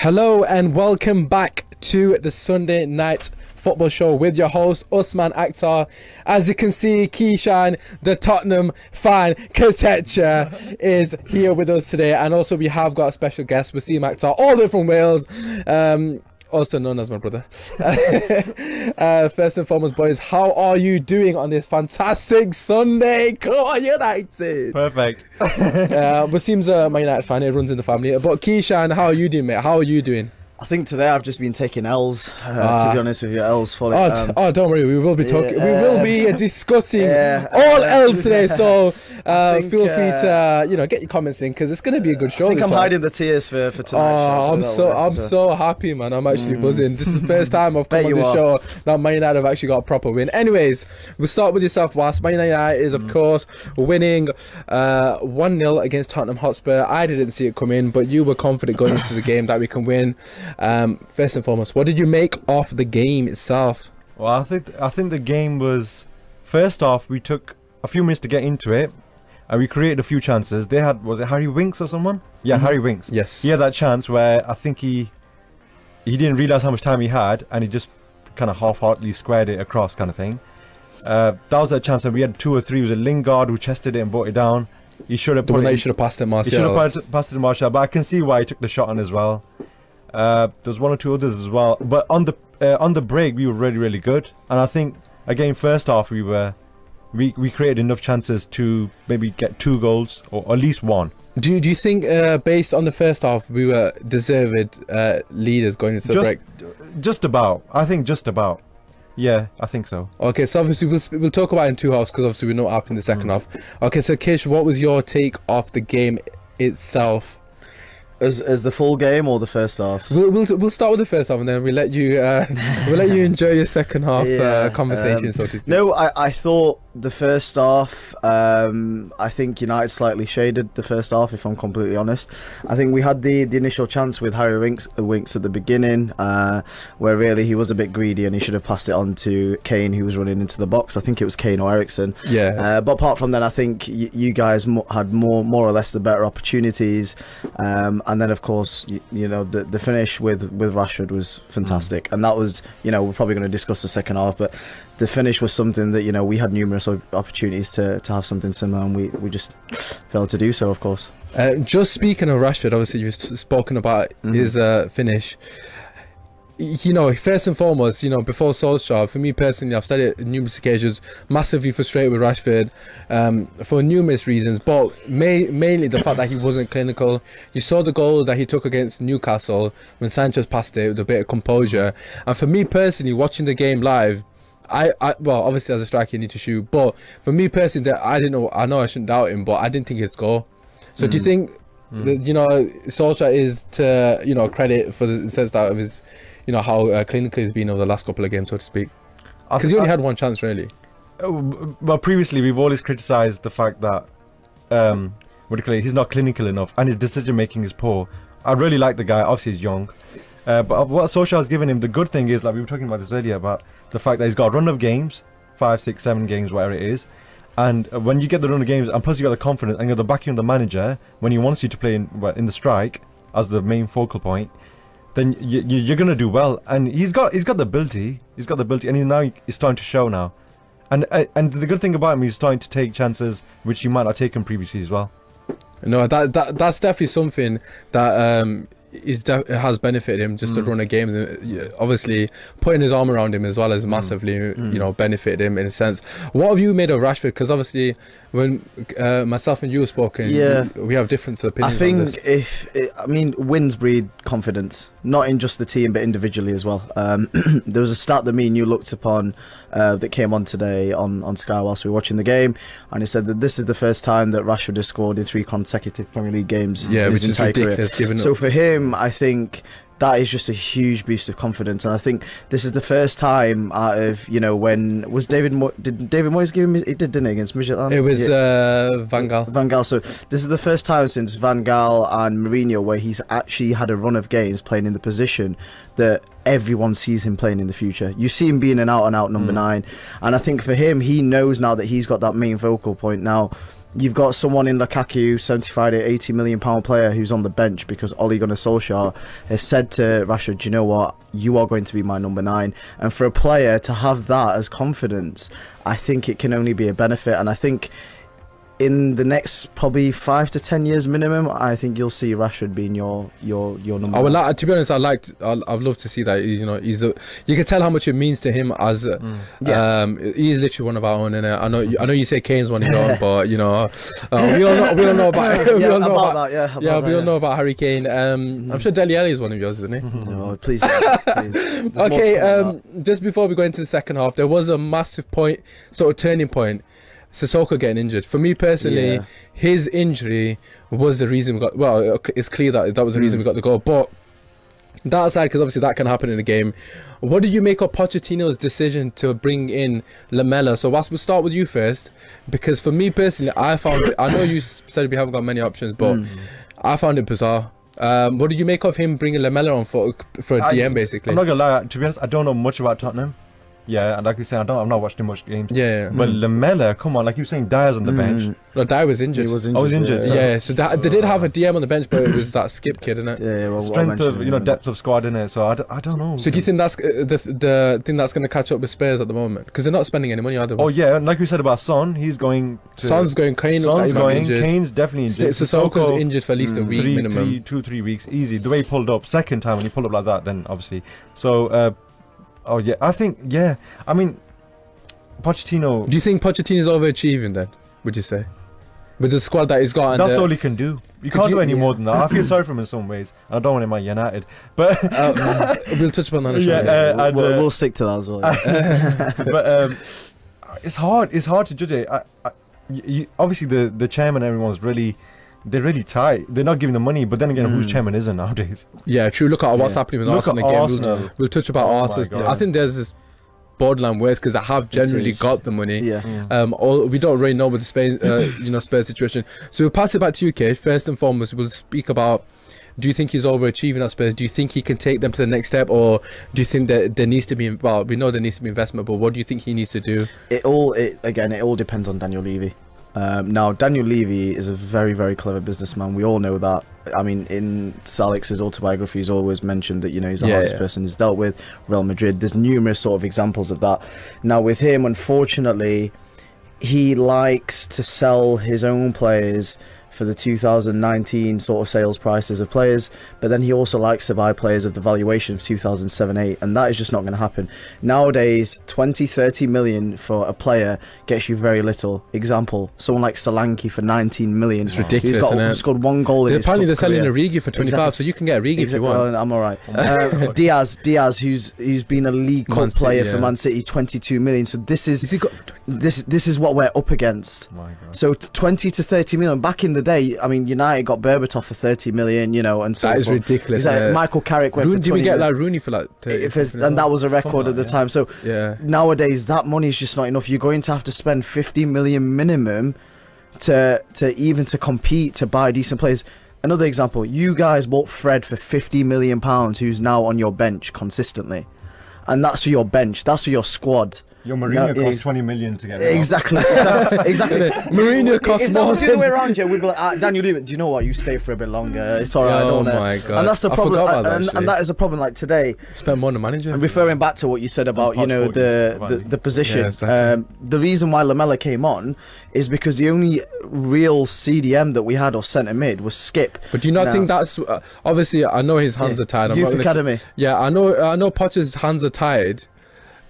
Hello and welcome back to the Sunday Night Football Show with your host Usman Akhtar. As you can see, Kishan, the Tottenham fan Katecha, is here with us today, and also we have got a special guest, Wasim Akhtar, all the way from Wales, also known as my brother. First and foremost, boys, how are you doing on this fantastic Sunday? Come on, United! Perfect. Wasim's a Man United fan, it runs in the family. But Kishan, how are you doing, mate? How are you doing? I think today I've just been taking L's, to be honest with you. L's for it. Don't worry, we will be talking. We will be discussing all L's today. So feel free to get your comments in, because it's going to be a good show. I think I'm hiding the tears for tonight. I'm so happy, man. I'm actually buzzing. This is the first time I've come on the show that Man United have actually got a proper win. Anyways, we'll start with yourself, Was. Man United is of course winning 1-0 against Tottenham Hotspur. I didn't see it come in, but you were confident going into the game that we can win. First and foremost, what did you make of the game itself? Well, I think the game was, first off, we took a few minutes to get into it, and we created a few chances. They had, was it Harry Winks or someone? Yeah, Harry Winks. Yes. He had that chance where I think he didn't realise how much time he had, and he just kind of half-heartedly squared it across, kind of thing. That was that chance, and we had two or three. It was a Lingard who chested it and brought it down. He should have. The one that you should have passed it, Martial. He should have passed it to Martial, but I can see why he took the shot on as well. There's one or two others as well, but on the break we were really, really good, and I think again first half we created enough chances to maybe get 2 goals or at least 1. Do you think based on the first half we were deserved leaders going into the break? Just about. I think just about. Yeah, I think so. Okay, so obviously we'll talk about it in 2 halves, because obviously we know what happened in the second half. Okay, so Kish, what was your take of the game itself? As the full game or the first half? We'll start with the first half, and then we'll let you enjoy your second half conversation. So to speak. No, I thought the first half, I think United slightly shaded the first half, if I'm completely honest. I think we had the initial chance with Harry Winks at the beginning, where really he was a bit greedy and he should have passed it on to Kane, who was running into the box. I think it was Kane or Ericsson. Yeah. But apart from that, I think you guys had more or less the better opportunities. And then, of course, the finish with Rashford was fantastic. And that was, we're probably going to discuss the second half, but the finish was something that, we had numerous opportunities to have something similar, and we just failed to do so, of course. Just speaking of Rashford, obviously you've spoken about his finish. First and foremost, before Solskjaer, for me personally, I've said it on numerous occasions, massively frustrated with Rashford for numerous reasons, but mainly the fact that he wasn't clinical. You saw the goal that he took against Newcastle when Sanchez passed it with a bit of composure. And for me personally, watching the game live, well, obviously as a striker you need to shoot, but for me personally, I know I shouldn't doubt him, but I didn't think he'd score. So do you think that, Solskjaer is to credit for the sense that of his how clinical he's been over the last couple of games, so to speak? Because he only had one chance, really. Well, previously we've always criticised the fact that he's not clinical enough and his decision making is poor. I really like the guy. Obviously he's young, but what Solskjaer has given him, the good thing is, like we were talking about this earlier, about the fact that he's got a run of games, 5, 6, 7 games, whatever it is. And when you get the run of games, and plus you got the confidence and you're the backing of the manager when he wants you to play in the strike as the main focal point, then you're gonna do well. And he's got the ability. And he's starting to show now. And the good thing about him, he's starting to take chances which he might not have taken previously as well. No, that's definitely something that has benefited him, just to run of games. Obviously putting his arm around him as well as massively benefited him in a sense. What have you made of Rashford? Because obviously when myself and you have spoken, we have different opinions. I think wins breed confidence, not in just the team but individually as well. There was a stat that me and you looked upon that came on today on Sky whilst we were watching the game, and it said that this is the first time that Rashford has scored in 3 consecutive Premier League games. Yeah, which is ridiculous. So for him, I think that is just a huge boost of confidence, and I think this is the first time out of when was did David Moyes give him? He did, didn't he, against Midtjylland? It was Van Gaal. Van Gaal. So this is the first time since Van Gaal and Mourinho where he's actually had a run of games playing in the position that everyone sees him playing in the future. You see him being an out-and-out number 9, and I think for him, he knows now that he's got that main focal point now. You've got someone in Lukaku, 75 to 80 million pound player, who's on the bench because Ole Gunnar Solskjaer has said to Rashford, you know what, you are going to be my number 9. And for a player to have that as confidence, I think it can only be a benefit. And I think in the next probably 5 to 10 years minimum, I think you'll see Rashford being your number. I would like, to be honest, I'd love to see that. You know, you can tell how much it means to him as he's literally one of our own. And I know you say Kane's one of your own, but you know, we all know about we all know about Harry Kane. I'm sure Dele Alli is one of yours, isn't he? No, please. Please. Okay, just before we go into the second half, there was a massive sort of turning point. Sissoko getting injured. For me personally, his injury was the reason we got. Well, it's clear that was the reason we got the goal. But that aside, because obviously that can happen in a game. What do you make of Pochettino's decision to bring in Lamela? So, we'll start with you first, because for me personally, I know you said we haven't got many options, but I found it bizarre. What do you make of him bringing Lamela on for a DM basically? I'm not gonna lie. To be honest, I don't know much about Tottenham. Yeah, and like you said, I've not watched too much games. Yeah. But Lamela, come on, like you were saying, Dyer's on the bench. No, Dyer was injured. He was I was injured. Yeah, so they did have a DM on the bench, but it was that Skip kid, innit? Yeah, well, Strength of, depth of squad, innit? So I don't know. So do you think that's the thing that's going to catch up with Spurs at the moment? Because they're not spending any money, are they? Oh yeah, and like we said about Son, he's going to... Son's going, Kane looks like he might be injured. Kane's definitely injured. Sissoko's injured for at least a week minimum. 3 weeks, easy. The way he pulled up, second time when he pulled up like that, then obviously. So, I think, I mean... Pochettino. Do you think Pochettino's overachieving then? Would you say, with the squad that he's got? And that's all he can do. You can't do any more than that. I feel sorry for him in some ways. I don't want him at United, but we'll touch upon that. Yeah, we'll stick to that as well. But it's hard. It's hard to judge it. Obviously, the chairman, everyone's they're really tight. They're not giving the money, but then again, whose chairman isn't nowadays? Yeah, true. Look at what's happening with Arsenal again. We'll touch about Arsenal. I think there's this borderline worse because they have generally got the money. We don't really know with the Spain, Spurs situation. So we'll pass it back to you, Kate. First and foremost, we'll speak about. Do you think he's overachieving at Spurs? Do you think he can take them to the next step, or do you think that there needs to be? Well, we know there needs to be investment, but what do you think he needs to do? It all depends on Daniel Levy. Now, Daniel Levy is a very, very clever businessman. We all know that. I mean, in Salix's autobiography, he's always mentioned that, he's the hardest person he's dealt with. Real Madrid, there's numerous sort of examples of that. Now, with him, unfortunately, he likes to sell his own players for the 2019 sort of sales prices of players, but then he also likes to buy players of the valuation of 2007-8, and that is just not going to happen. Nowadays, 20-30 million for a player gets you very little. Example, someone like Solanke for 19 million. It's ridiculous, He's scored one goal in his apparently they're selling career. Origi for 25, so you can get Origi if you want. Well, I'm alright. Diaz, who's been a League Cup player for Man City, 22 million. So this is what we're up against. So 20 to 30 million. Back in the day, I mean, United got Berbatov for 30 million, and so that is ridiculous. Michael Carrick went for 20 did we get like Rooney for like 30 and that was a record at the time. So nowadays that money is just not enough. You're going to have to spend 50 million minimum to even to compete, to buy decent players. Another example, you guys bought Fred for 50 million pounds, who's now on your bench consistently, and that's for your bench, that's for your squad. Your Mourinho cost 20 million to get there. Exactly. Mourinho cost more. If that was the other way around, we'd be like, Daniel, do you know what? You stay for a bit longer. It's alright. Oh my god! And that's the problem. And that is a problem. Like today, spend more on the manager. And referring back to what you said about the position, the reason why Lamela came on is because the only real CDM that we had or centre mid was Skip. But do you not think that's obviously? I know his hands are tied. Youth Academy. I know Potter's hands are tied.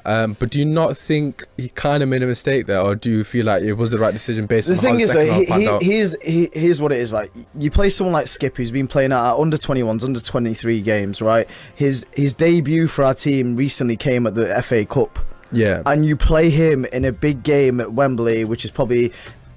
But do you not think he kind of made a mistake there, or do you feel like it was the right decision based on how the second half panned out? Here's what it is, right? You play someone like Skip, who's been playing at under 21s, under 23 games, right? His debut for our team recently came at the FA Cup. Yeah. And you play him in a big game at Wembley, which is probably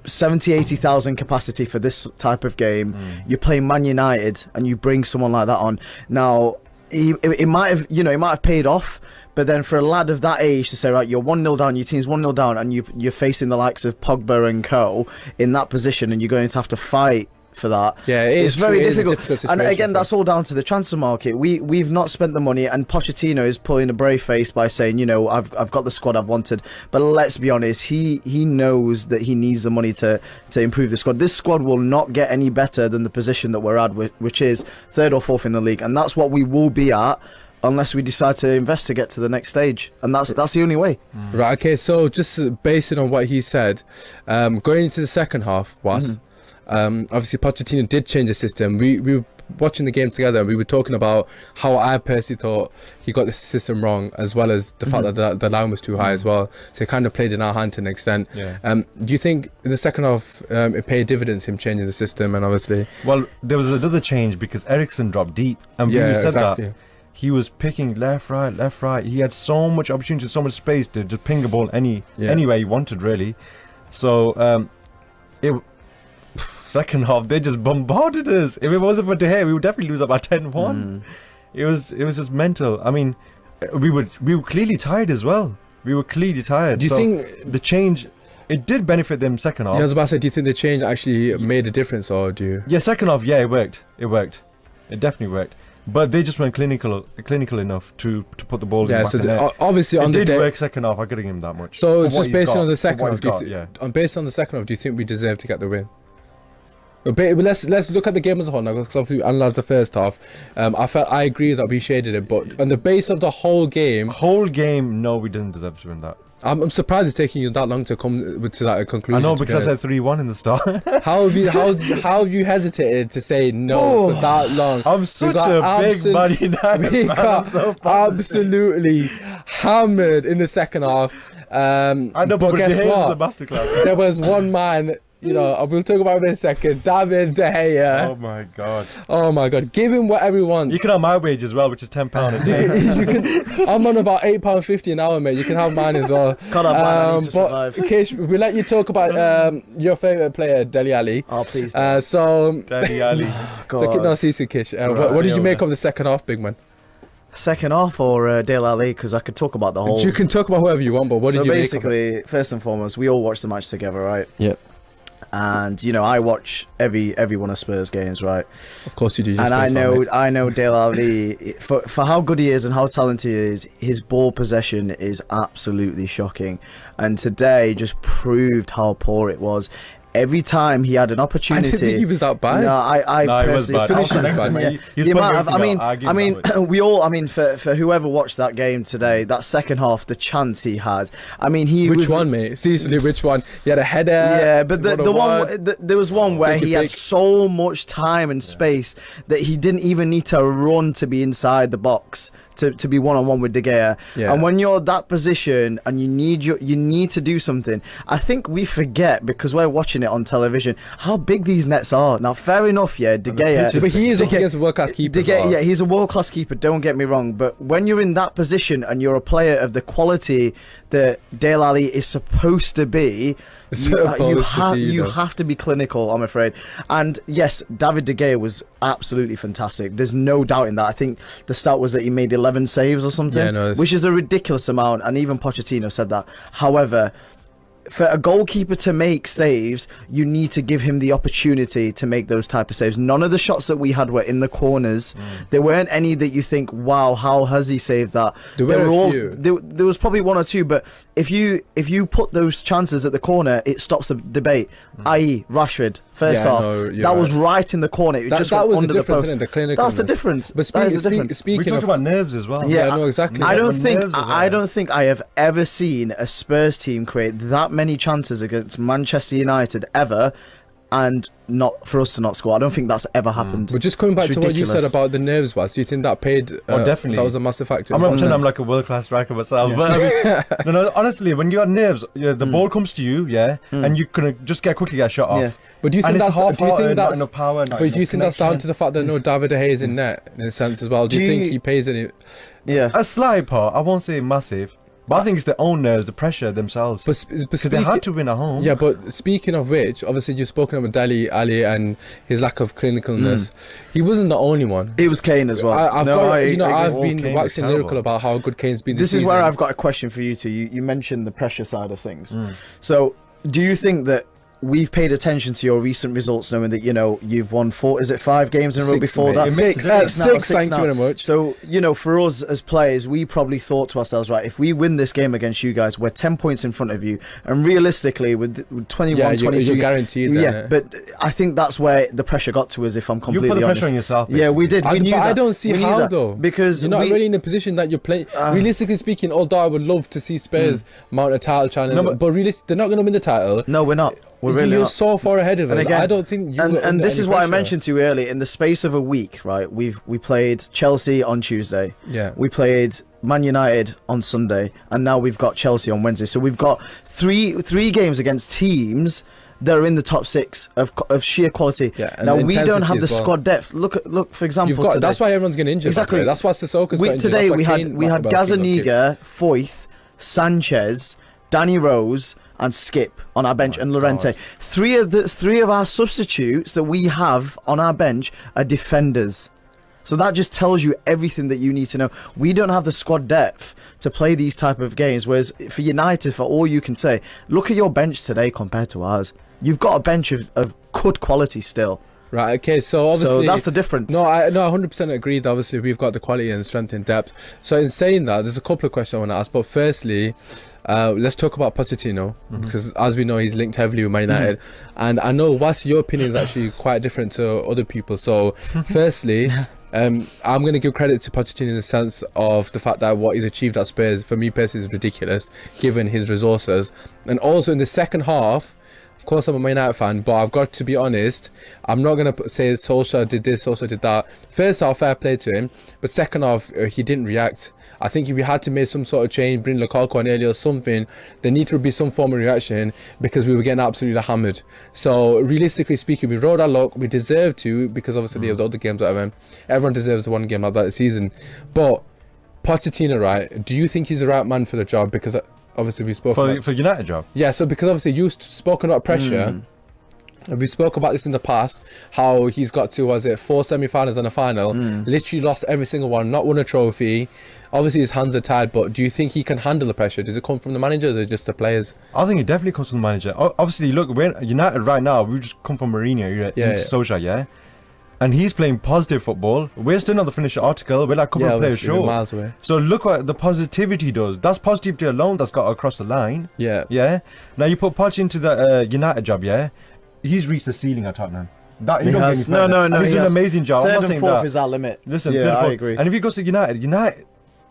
70,000-80,000 capacity for this type of game. You play Man United and you bring someone like that on. Now, it might have paid off. But then for a lad of that age to say, right, you're 1-0 down, your team's 1-0 down, and you're facing the likes of Pogba and co in that position, and you're going to have to fight for that. Yeah, it's very difficult. And again, for that's all down to the transfer market. We've not spent the money, and Pochettino is pulling a brave face by saying, you know, I've got the squad I've wanted. But let's be honest, he knows that he needs the money to improve the squad. This squad will not get any better than the position that we're at, which is 3rd or 4th in the league, and that's what we will be at unless we decide to invest to get to the next stage, and that's the only way. Right. Okay. So just basing on what he said, going into the second half, obviously Pochettino did change the system. We were watching the game together. We were talking about how I personally thought he got the system wrong, as well as the fact that the line was too high as well. So it kind of played in our hand to an extent. Yeah. Do you think in the second half it paid dividends, him changing the system? And obviously, well, there was another change because Eriksen dropped deep, and yeah, we said exactly. that. He was picking left, right. He had so much opportunity, so much space to just ping the ball anywhere he wanted, really. So, second half, they just bombarded us. If it wasn't for De Gea, we would definitely lose about 10-1. It was just mental. I mean, we were clearly tired as well. We were clearly tired. Do you think the change, it did benefit them second half? Yeah, I was about to say, do you think the change actually made a difference, or do you? Yeah, second half, yeah, it worked. It definitely worked. But they just weren't clinical enough to put the ball in the back of the net. Obviously it on the did work second half. I gotta give him that much. So For just based on the second half, based on the second half, do you think we deserve to get the win? But let's look at the game as a whole now, because obviously we analysed the first half. I agree that we shaded it, but on the base of the whole game, no, we didn't deserve to win that. I'm surprised it's taking you that long to come to that conclusion. I know, because I said 3-1 in the start. how have you hesitated to say no for that long? I'm such a big Man United fan. I'm so absolutely hammered in the second half. I know, but guess what? The masterclass. There was one man. You know, we'll talk about him in a second. David De Gea. Oh my god. Oh my god. Give him whatever he wants. You can have my wage as well, which is £10 a day. I'm on about £8.50 an hour, mate. You can have mine as well. Can't have mine, I need to survive. Kish, we'll let you talk about your favourite player, Dele Alli. Oh, please. Dele Alli. Kish. What did you make of the second half, big man? Second half or Dele Alli? Because I could talk about the whole. You can talk about whoever you want, but what did you make of it? So basically, first and foremost, we all watched the match together, right? Yeah. And you know, I watch every one of Spurs games, right? Of course you do. And I know Dele Alli for how good he is and how talented he is. His ball possession is absolutely shocking, and today just proved how poor it was. Every time he had an opportunity, I didn't think he was that bad. No, I personally we all. I mean, for whoever watched that game today, that second half, the chance he had. I mean, which one, mate? Seriously, which one? He had a header. Yeah, but there was one where he had so much time and space that he didn't even need to run to be inside the box. To be one-on-one with De Gea, and when you're that position and you need to do something, I think we forget, because we're watching it on television, how big these nets are. Now, fair enough, De Gea, but he is against a world-class keeper. Yeah, he's a world-class keeper. Don't get me wrong, but when you're in that position and you're a player of the quality that Dele Alli is supposed to be, you have to be clinical, I'm afraid. And yes, David De Gea was absolutely fantastic. There's no doubt in that. I think the stat was that he made 11 saves or something, which is a ridiculous amount, and even Pochettino said that. However, for a goalkeeper to make saves, you need to give him the opportunity to make those type of saves. None of the shots that we had were in the corners. There weren't any that you think, wow, how has he saved that? There was probably one or two, but if you put those chances at the corner, it stops the debate. I.e. Rashford, first half, that was right in the corner. It just went under the post. That's the difference. But we talked about nerves as well. Yeah, I know exactly. I don't think I have ever seen a Spurs team create that many chances against Manchester United ever, and not for us to not score. I don't think that's ever happened. But just coming back to what you said about the nerves, was, do you think that paid? Definitely. That was a massive factor. I'm not saying I'm like a world-class striker myself, but I mean, no, honestly, when you have nerves, the ball comes to you, and you can just quickly get shot off. But do you think that's power? But do you think that's down to the fact that no David De Gea is in net in a sense as well? Do you think he pays any? Yeah, a slight part. I won't say massive. But I think it's their own nerves, the pressure themselves. But they had to win at home. Yeah, but speaking of which, obviously you've spoken about Dele Alli and his lack of clinicalness. He wasn't the only one. It was Kane as well. I've been waxing lyrical about how good Kane's been this season. This is where I've got a question for you two. You mentioned the pressure side of things. So do you think that we've paid attention to your recent results, knowing that you've won 5 games in a row Six, before mate. that. It makes six, thank you very much. So for us as players, we probably thought to ourselves, right, if we win this game against you guys, we're 10 points in front of you, and realistically with 21, 22, you're guaranteed. But I think that's where the pressure got to us. If I'm completely honest, you put the pressure on yourself. Basically. Yeah, we did. We knew but that. I don't see how though, because you're not really in a position that you're playing. Realistically speaking, although I would love to see Spurs mount a title challenge, but realistically, they're not going to win the title. No, we're not. We're really you're not. so far ahead of us. Again, I don't think you. And this is what I pressure. mentioned to you earlier. In the space of a week, right? We played Chelsea on Tuesday. Yeah. We played Man United on Sunday, and now we've got Chelsea on Wednesday. So we've got three games against teams that are in the top 6 of sheer quality. Yeah, now we don't have the squad depth. Look for example. Today. That's why everyone's getting injured. Exactly. That's why Sissoko's got injured. Today we had Gazaniga, Foyth, Sanchez, Danny Rose, and Skip on our bench, and Llorente. Three of our substitutes that we have on our bench are defenders. So that just tells you everything that you need to know. We don't have the squad depth to play these type of games. Whereas for United, for all you can say, look at your bench today compared to ours. You've got a bench of good quality still. Right, okay, so obviously... So that's the difference. No, I 100% agree that obviously we've got the quality and strength and depth. So in saying that, there's a couple of questions I want to ask. But firstly, let's talk about Pochettino, because as we know, he's linked heavily with Man United. And I know whilst your opinion is actually quite different to other people. So firstly... I'm going to give credit to Pochettino in the sense of the fact that what he's achieved at Spurs, for me personally, is ridiculous, given his resources. And also in the second half, of course I'm a Man United fan, but I've got to be honest, I'm not going to say Solskjaer did this, Solskjaer did that. First half, fair play to him, but second half, he didn't react. I think if we had to make some sort of change, bring Lukaku on earlier or something, there needed to be some form of reaction because we were getting absolutely hammered. So realistically speaking, we rode our luck. We deserved to, because obviously of the other games, whatever. Everyone deserves one game like that this season. But Pochettino, right? Do you think he's the right man for the job? Because obviously we spoke for United job. Yeah. So because obviously you spoken about pressure. We spoke about this in the past, how he's got to, 4 semi-finals and a final, literally lost every single one, not won a trophy. Obviously his hands are tied, but do you think he can handle the pressure? Does it come from the manager or just the players? I think it definitely comes from the manager. Obviously, look, we're United right now, we just come from Mourinho, into Solskjaer, yeah? And he's playing positive football. We're still not the finished article. We're like a couple of players short. Miles away. So look what the positivity does. That's positivity alone that's got across the line. Yeah. Yeah? Now you put Poch into the United job, yeah? He's reached the ceiling at Tottenham. No. He's done an amazing job. Third and fourth is our limit. Listen, I agree. And if he goes to United,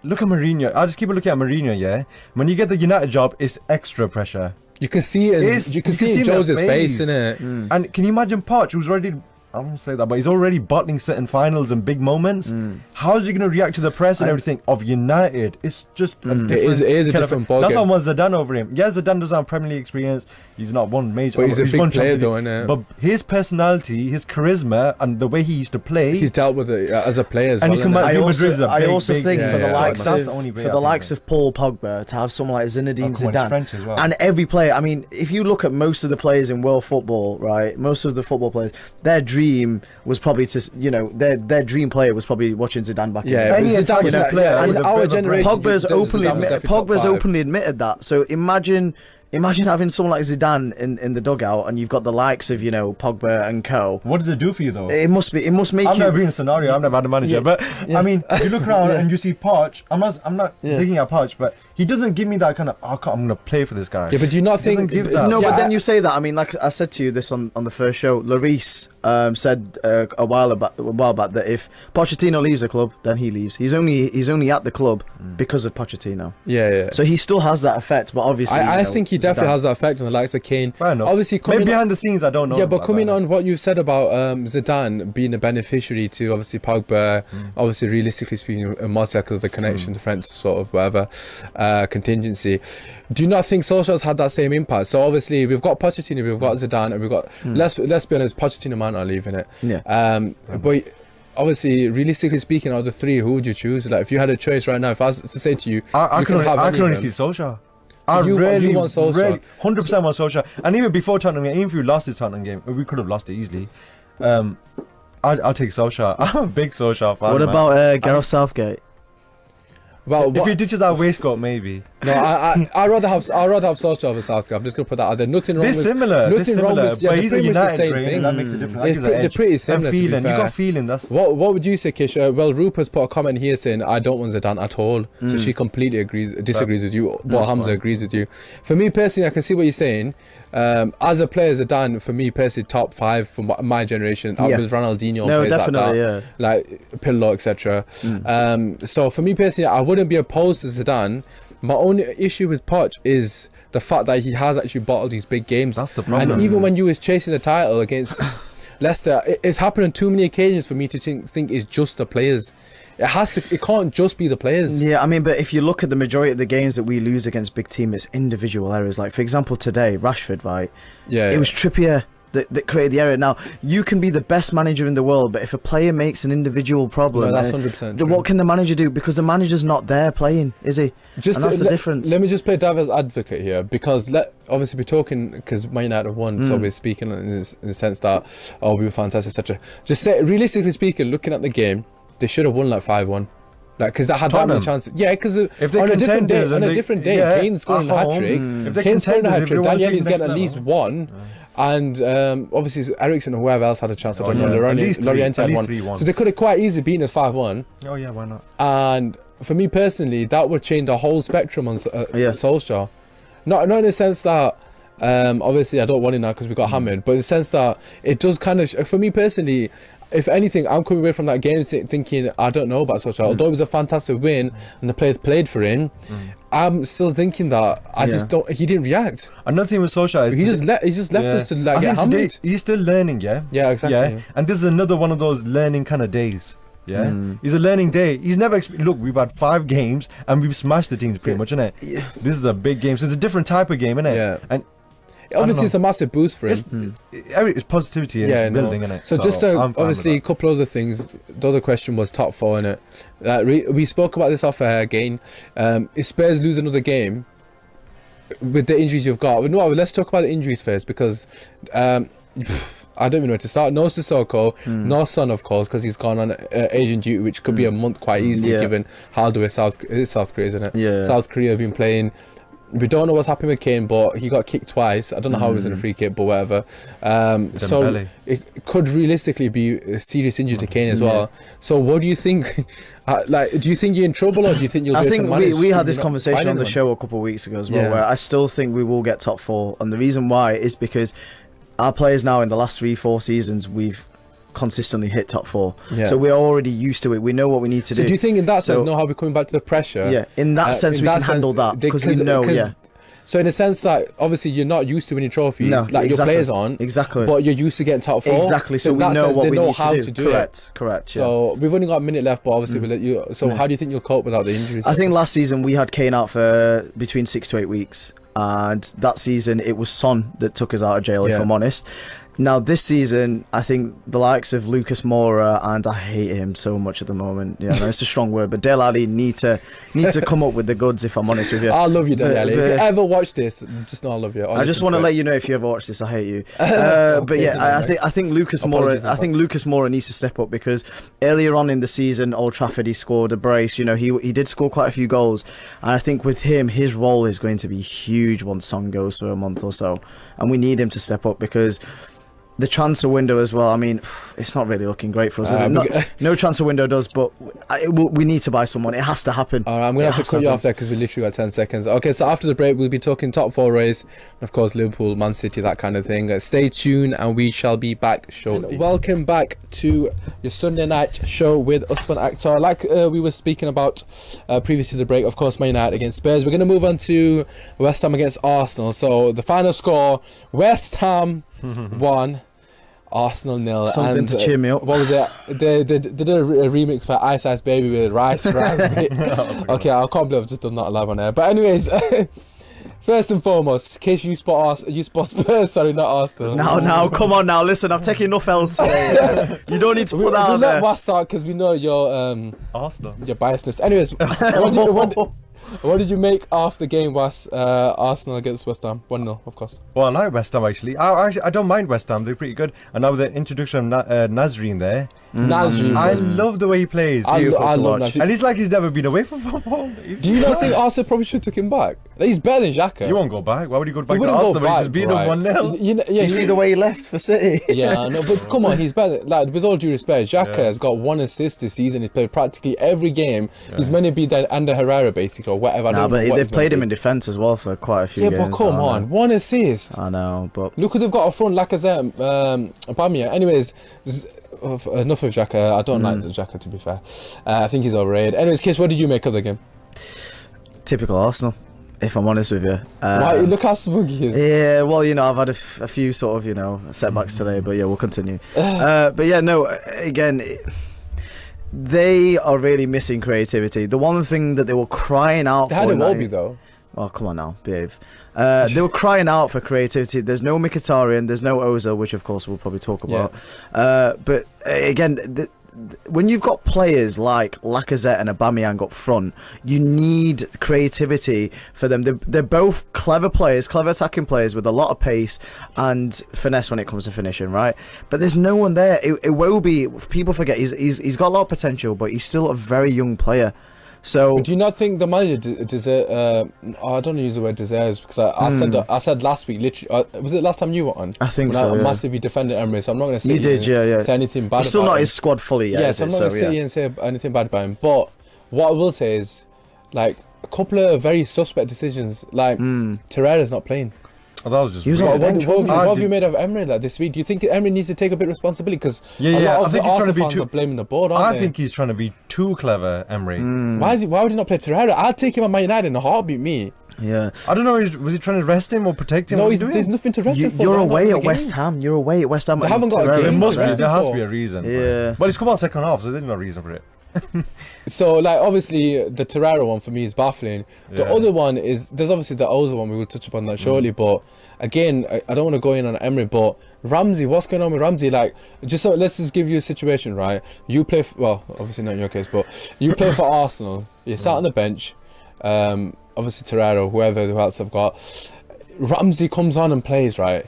look at Mourinho. I'll just keep looking at Mourinho, yeah? When you get the United job, it's extra pressure. You can see it. You can see in Jose's face, innit? And can you imagine Poch, who's already... I won't say that, but he's already bottling certain finals and big moments. How's he going to react to the press and everything of United? It's just a different... It is a different ballgame. That's why I want Zidane over him. Yeah, Zidane doesn't have Premier League experience. He's not one major... But he's a big player though, innit? But his personality, his charisma, and the way he used to play... He's dealt with it as a player as well. I also think for the the likes of Paul Pogba, to have someone like Zinedine Zidane, French as well. and every player, I mean, if you look at most of the players in world football, right, most of the football players, their dream was probably to, their dream player was probably watching Zidane back in the day. Zidane was the player. And our generation, Pogba's openly admitted that. So imagine having someone like Zidane in the dugout, and you've got the likes of Pogba and co. What does it do for you though? It must make you. I've never been in a scenario. I've never had a manager, but I mean, if you look around and you see Poch, I'm not digging at Poch, but he doesn't give me that kind of I'm going to play for this guy. Yeah, but do you not think? No, but then you say that. I mean, like I said to you this on the first show, Lloris said a while back that if Pochettino leaves the club, then he leaves. He's only at the club because of Pochettino. Yeah. So he still has that effect, but obviously, I think he definitely has that effect on the likes of Kane. Obviously, maybe behind the scenes, I don't know. Yeah, but coming on what you said about Zidane being a beneficiary to obviously Pogba, obviously realistically speaking, Marseille because of the connection to French sort of whatever contingency. Do you not think Solskjaer's had that same impact? So obviously we've got Pochettino, we've got Zidane, and we've got let's be honest, Pochettino might not leave in it. Yeah. But obviously, realistically speaking, out of the three, who would you choose? Like, if you had a choice right now, if I was to say to you, I can only see Solskjaer. You want Solskjaer? Really, 100% want Solskjaer. And even before Tottenham game, even if we lost this Tottenham game, we could have lost it easily. I'll take Solskjaer. I'm a big Solskjaer fan. What about Gareth Southgate? Well, if he ditches our waistcoat, maybe. No, I rather have Solskjaer over Southgate. I'm just gonna put that out there. Nothing wrong They're with similar. nothing they're wrong similar, with yeah, but they're he's a pretty much the United same brain, thing. That makes it different. That gives it They're edge. pretty similar. And feeling. To be You fair. got feeling. That's What would you say, Kish? Well, Rupert's put a comment here saying I don't want Zidane at all. So she completely disagrees with you. But Hamza agrees with you. For me personally, I can see what you're saying. As a player, Zidane, for me personally, top 5 for my generation. Out with Ronaldinho, No, players definitely, like that, like Pirlo, etc. So for me personally, I wouldn't be opposed to Zidane. My only issue with Poch is the fact that he has actually bottled these big games. That's the problem. And even when you was chasing the title against Leicester, it's happened on too many occasions for me to think it's just the players. It can't just be the players. Yeah, I mean, but if you look at the majority of the games that we lose against big teams, it's individual errors. Like, for example, today, Rashford, right? Yeah. It was Trippier that created the error. Now, you can be the best manager in the world, but if a player makes an individual problem, No, that's 100% true. what can the manager do? Because the manager's not there playing, is he? And that's the difference. Let me just play devil's advocate here, because obviously we're talking because Man United won, so we're speaking in the sense that we were fantastic, etc. Just say, realistically speaking, looking at the game, they should have won like 5-1. Like, because that had that many chances. Yeah, because on a different day, Kane's scoring a hat trick. Kane's scoring a hat trick. Danieli's getting at least one. And obviously Eriksen or whoever else had a chance. I don't know. Loriente had one. So they could have quite easily beaten us 5-1. Oh yeah, why not? And for me personally, that would change the whole spectrum on Solskjaer. Not in the sense that obviously I don't want it now because we got hammered, but in the sense that it does kind of, for me personally, if anything, I'm coming away from that game thinking I don't know about Solskjaer. Although it was a fantastic win and the players played for him, I'm still thinking that just don't. He didn't react. Another thing with Solskjaer is he just left us to like get hammered. Today, he's still learning, yeah. Yeah, exactly. Yeah, and this is another one of those learning kind of days. Yeah, he's a learning day. He's never look. We've had 5 games and we've smashed the teams pretty much, innit? Yeah. This is a big game. So it's a different type of game, innit? Yeah. And obviously it's a massive boost for him. It's positivity and it's building, innit? So just obviously a couple other things. The other question was top 4, innit? We spoke about this off air again. If Spurs lose another game with the injuries you've got, no, let's talk about the injuries first, because I don't even know where to start. No Sissoko, no Son, of course, because he's gone on Asian duty, which could be a month quite easily, given how the way South Korea, isn't it? Yeah. South Korea have been playing. We don't know what's happened with Kane, but he got kicked twice. I don't know how it was in a free kick, but whatever. So it could realistically be a serious injury to Kane as well. So what do you think? Do you think you're in trouble, or do you think you'll be able to manage? I think we had this conversation on the show a couple of weeks ago as well, where I still think we will get top 4, and the reason why is because our players now in the last 3-4 seasons, we've consistently hit top 4, so we're already used to it. We know what we need to do. Do you think in that sense, know how we're coming back to the pressure? Yeah, in that sense, we can handle that because we know. So in a sense that obviously you're not used to winning trophies, your players aren't. Exactly. But you're used to getting top 4. Exactly. So we know what we need to do. Correct. Yeah. So we've only got a minute left, but obviously we'll let you. So how do you think you'll cope without the injuries? I think last season we had Kane out for between 6 to 8 weeks, and that season it was Son that took us out of jail, if I'm honest. Now this season, I think the likes of Lucas Moura, and I hate him so much at the moment. Yeah, no, it's a strong word, but Dele Alli need to come up with the goods. If I'm honest with you, I love you, Dele Alli. If you ever watch this, just know I love you. I just want to let you know, if you ever watch this, I hate you. But yeah, I think Lucas Moura. I think Lucas Moura needs to step up, because earlier on in the season, Old Trafford, he scored a brace. You know, he did score quite a few goals, and I think with him, his role is going to be huge once Son goes for a month or so, and we need him to step up, because the transfer window as well, I mean, it's not really looking great for us, is it? No transfer window does, but we need to buy someone. It has to happen. All right, I'm going to have to cut you off there because we literally got 10 seconds. Okay, so after the break, we'll be talking top 4 race. Of course, Liverpool, Man City, that kind of thing. Stay tuned and we shall be back shortly. And welcome back to your Sunday night show with Usman Akhtar. Like we were speaking about previously to the break, of course, Man United against Spurs. We're going to move on to West Ham against Arsenal. So the final score, West Ham 1. Arsenal 0. Something to cheer me up. What was it? They did a remix for Ice Ice Baby with Rice. Okay, I can't believe I've just done that live on air. But anyways, first and foremost, in case you spot Spurs, sorry, not Arsenal. Now, come on now. Listen, I've taken enough else today. You don't need to put that out there. Let West start because we know your Arsenal, your biasness. Anyways, what did you make of the game, was Arsenal against West Ham? 1-0, of course. Well, I like West Ham, actually. I don't mind West Ham. They're pretty good. And now with the introduction of Nasri in there, Nasri. I love the way he plays. I Beautiful to love watch. Nasri. And it's like he's never been away from football. Do you not think Arsenal probably should have took him back? He's better than Xhaka. You won't go back. Why would he go back to wouldn't go Arsenal when back, he's just beat right. them 1-0? You see the way he left for City. Yeah, no, but come on, he's better. Like, with all due respect, Xhaka has got 1 assist this season. He's played practically every game. He's meant to be that under Herrera, basically, or whatever. Nah, but they've played him in defence as well for quite a few games. Yeah, but come on, 1 assist. I know, but Look who they've got up front, Lacazette, Aubameyang. Anyways, enough of Xhaka. I don't like Xhaka, to be fair. I think he's overrated. Anyways, Kish, what did you make of the game? typical Arsenal, if I'm honest with you. Why? Look how smug he is. Yeah, well, you know, I've had a few sort of, setbacks today, but yeah, we'll continue. But yeah, no, again, they are really missing creativity. The one thing that they were crying out They for... had it Wolby, though. Oh, come on now, behave. They were crying out for creativity. There's no Mkhitaryan, there's no Ozil, which of course we'll probably talk about. But again, when you've got players like Lacazette and Aubameyang up front, you need creativity for them. They're both clever players, clever attacking players with a lot of pace and finesse when it comes to finishing, right? But there's no one there. It will be. People forget he's got a lot of potential, but he's still a very young player. So, but do you not think the manager deserves? I don't use the word deserves because I said last week. Literally, was it last time you were on? I think when so. I Yeah. massively defended Emery, so I'm not going to say you did, say anything bad. He's still about not him. his squad fully yet. Yeah, so I'm not going to sit here and say anything bad about him. But what I will say is, like, a couple of very suspect decisions, like Torreira's not playing. Oh, that was just He was weird. on the bench, What have you made of Emery like this week? Do you think Emery needs to take a bit of responsibility? Because a lot of the Arsenal fans are blaming the board, aren't they? I think he's trying to be too clever, Emery. Why would he not play Torreira? I'd take him at Man United in a heartbeat, me. Yeah. I don't know, was he trying to rest him or protect him? No, What was he doing? there's nothing to rest him for. You're They're not away in the at West game. Ham. You're away at West Ham. They haven't got a Torreira's game. There must not be, there. there has to be a reason. Yeah. But he's come out second half, so there's no reason for it. So, like, obviously, the Torreira one for me is baffling. The Yeah. other one is, there's obviously the Ozil one, we will touch upon that shortly, but again, I don't want to go in on Emery, but Ramsey, what's going on with Ramsey? Like, let's just give you a situation, right? You play, well, obviously not in your case, but you play for Arsenal, you're sat on the bench, obviously Torreira, whoever else I've got, Ramsey comes on and plays, right?